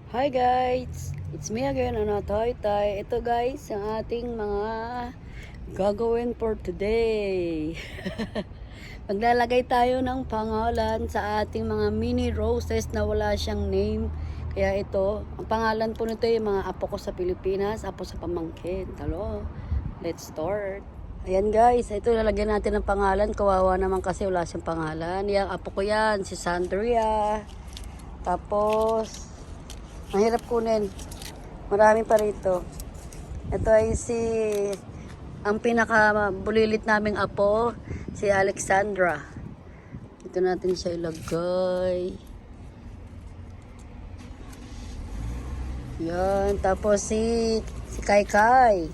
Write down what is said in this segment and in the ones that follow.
Hi guys! It's me again, Toy Toy. Ito guys, ang ating mga gagawin for today. Maglalagay tayo ng pangalan sa ating mga mini roses na wala siyang name. Kaya ito, ang pangalan po nito yung mga apo ko sa Pilipinas, apo sa pamangkin. Talo, let's start. Ayan guys, ito lalagyan natin ng pangalan. Kawawa naman kasi wala siyang pangalan. Yang apo ko yan, si Sandria. Tapos, mahirap kunin. Marami pa rito. Ito ay ang pinakabulilit naming apo, si Alexandra. Ito natin siya ilagay. Yan. Tapos si Kai Kai.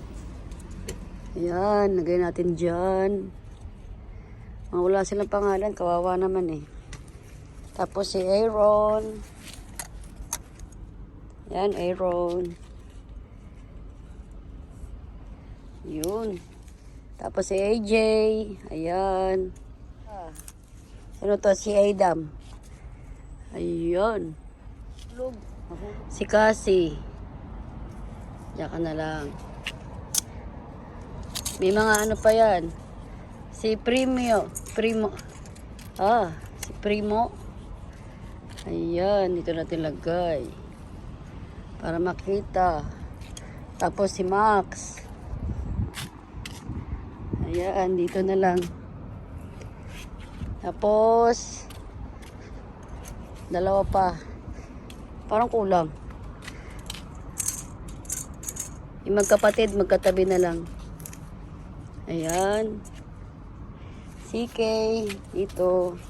Yan. Lagay natin dyan. Wala silang pangalan. Kawawa naman eh. Tapos si Aaron. Yan, Aaron. Yun. Tapos si AJ. Ayan. Ano to? Si Adam. Ayan. Si Cassie. Diyan ka na lang. May mga ano pa yan. Si Primo. Si Primo. Ayan. Dito natin lagay. Para makita. Tapos si Max. Ayan, dito na lang. Tapos dalawa pa. Parang kulang. Yung magkapatid, magkatabi na lang. Ayan. CK. Dito.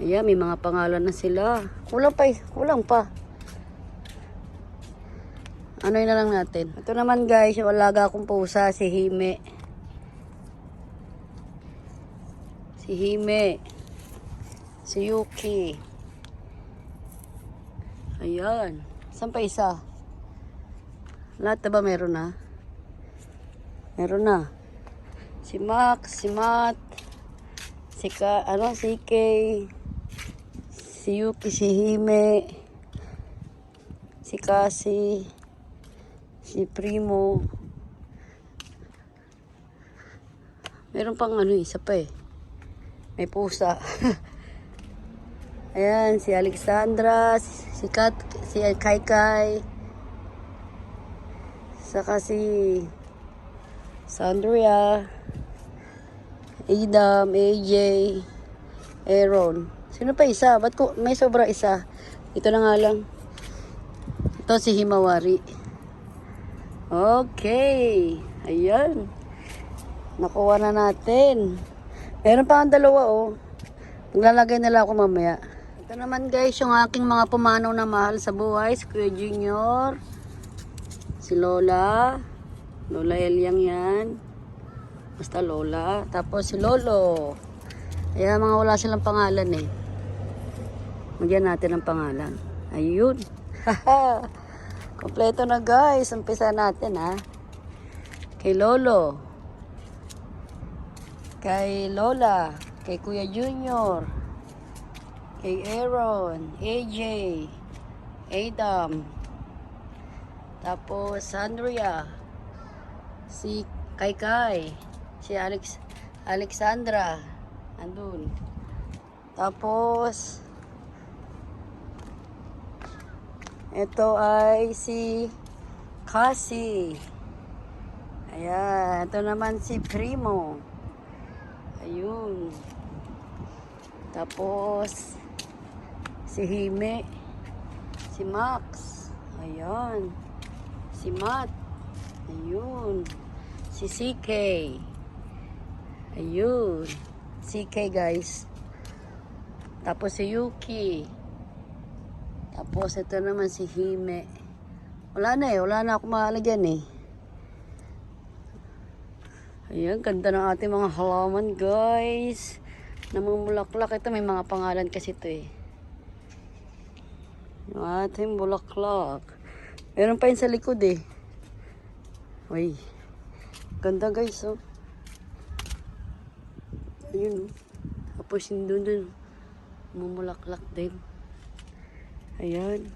Ayan, may mga pangalan na sila. Kulang pa eh. Kulang pa. Ano na lang natin. Ito naman guys, yung alaga akong pusa, si Hime. Si Hime. Si Yuki. Ayan. Saan pa isa? Lahat na ba meron na? Meron na. Si Max, si Matt, si Kay, si Yuki, si Hime, si Cassie, si Primo. Meron pang isa pa eh. May pusa. Ayan, si Alexandra, si Kai Kai, saka si Sandria, Adam, AJ, Aaron. Sino pa isa? Ba't ko may sobra isa? Ito na nga lang. Ito si Himawari. Okay. Ayan. Nakuha na natin. Meron pa ang dalawa oh. Maglalagay na lang ako mamaya. Ito naman guys, yung aking mga pumanaw na mahal sa buhay. Si Kuya Junior. Si Lola. Lola Eliang yan. Basta Lola. Tapos si Lolo. Ayan, mga wala silang pangalan eh. Magyan natin ang pangalan. Ayun. Haha. Kompleto na guys. Umpisa natin ha. Kay Lolo. Kay Lola. Kay Kuya Junior. Kay Aaron. AJ. Adam. Tapos Sandria. Si Kai Kai. Si Alexandra. Andun. Tapos ito ay si Cassie. Ayan. Ito naman si Primo. Ayun. Tapos si Hime. Si Max. Ayan. Si Matt. Ayun. Si CK. Ayun. CK guys. Tapos si Yuki. Tapos ito naman si Hime. Wala na eh. Wala na ako malagyan eh. Ayan. Ganda ng ating mga halaman guys. Namumulaklak. Ito may mga pangalan kasi ito eh. Yung ating bulaklak. Meron pa yun sa likod eh. Uy. Ganda guys oh. Ayun oh. Tapos yun dun. Mumulaklak din. Ayan.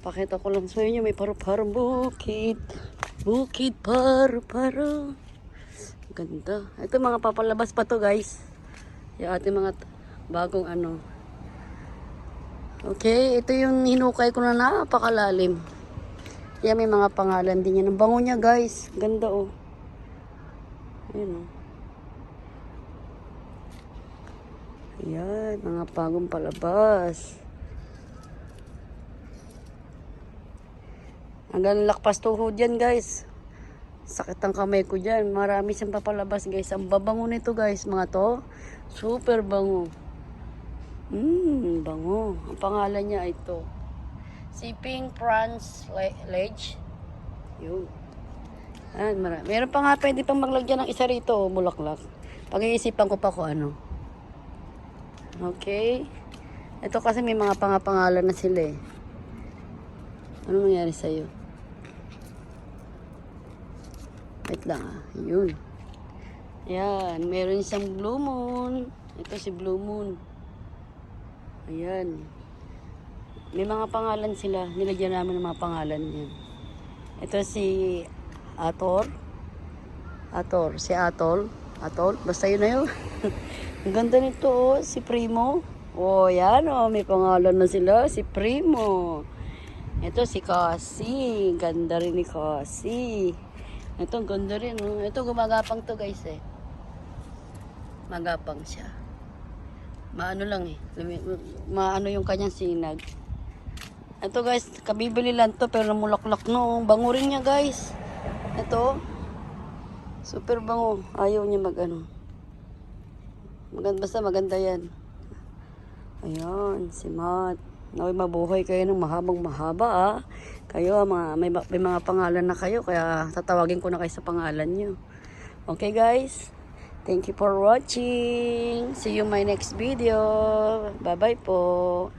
Pakita ko lang sa inyo, may paru-parong bukid. Bukid paru-paro. Ganda. Ito mga papalabas pa to guys. Yung ating mga bagong ano. Okay, ito yung hinukay ko na napakalalim. Yan, may mga pangalan din yan. Ang bango niya guys. Ganda oh. Ayan oh. Ayan, mga bagong palabas. Hanggang lakpas tuhod yan guys. Sakit ang kamay ko dyan. Marami siyang papalabas guys. Ang babango nito guys mga to. Super bango. Bango. Ang pangalan niya ito. Si Pink Prawns Ledge. Yun. Ayan, marami. Meron pa nga pwede pang maglagyan ng isa rito. Bulaklak. Pag-iisipan ko pa kung ano. Okay. Ito kasi may mga pangalan na sila eh. Ano nangyari sa'yo? Wait lang ah. Yun. Ayan. Meron siyang Blue Moon. Ito si Blue Moon. Ayan. May mga pangalan sila. Nilagyan namin ng mga pangalan yan. Ito si Ator. Ator. Si Atol. Atol. Basta yun na yun. Ang ganda nito oh. Si Primo. Oh, yan oh. May pangalan na sila. Si Primo. Ito si Cassie. Ganda rin ni Cassie. Ito, ganda rin. Oh. Ito, gumagapang to guys eh. Magapang siya. Maano lang eh. Maano yung kanyang sinag. Ito guys, kabibili lang to pero namulaklak no. Bango rin niya guys. Ito. Super bango. Ayaw niya mag-ano. Basta maganda yan. Ayan, si Matt. Naway mabuhay kayo ng mahabang mahaba ah. Kayo, may mga pangalan na kayo, kaya tatawagin ko na kayo sa pangalan nyo. Okay guys, thank you for watching. See you in my next video. Bye bye po.